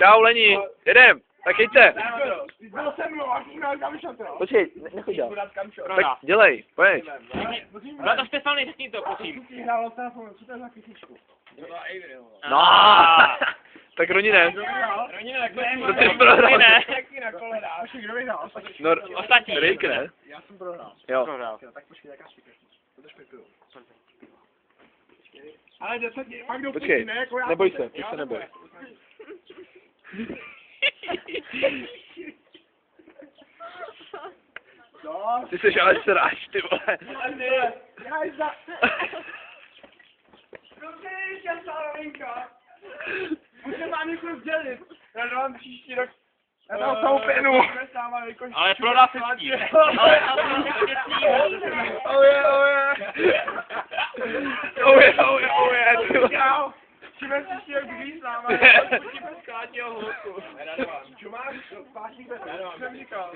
Čau, Leni, jedem, tak jeďte. Byl se mnou, až jsme kamšo to. Počkej, nechoď dál. Tak dělej, pojď. Brata Stefany, řekni to, prosím. Hrálo telefon, co to je za kytičku? No, tak Ronine. Ronine, tak To ty jsi prohrál. Taky na kole dáš. Kdo vyhrál? No, Ostatní. Rick, ne? Já jsem prohrál. Jo. Tak počkej, jaká špika. To špiku. Ale 10, fakt do Počkej, ne, jako já. neboj se, ty se neboj. No, Ty seš ale sráč, ty vole. já jsi za... Dobře, já stále Linka. Můžeme vám někoho sdělit. Já dám příští rok. Já dám samou pěnu. Ale prodá se s tím. Oje, ty vole. Čau. Číme příští rok víc s náma. Potíme z Káťího holku. Čo máš? Pášník bez... Jsem říkal.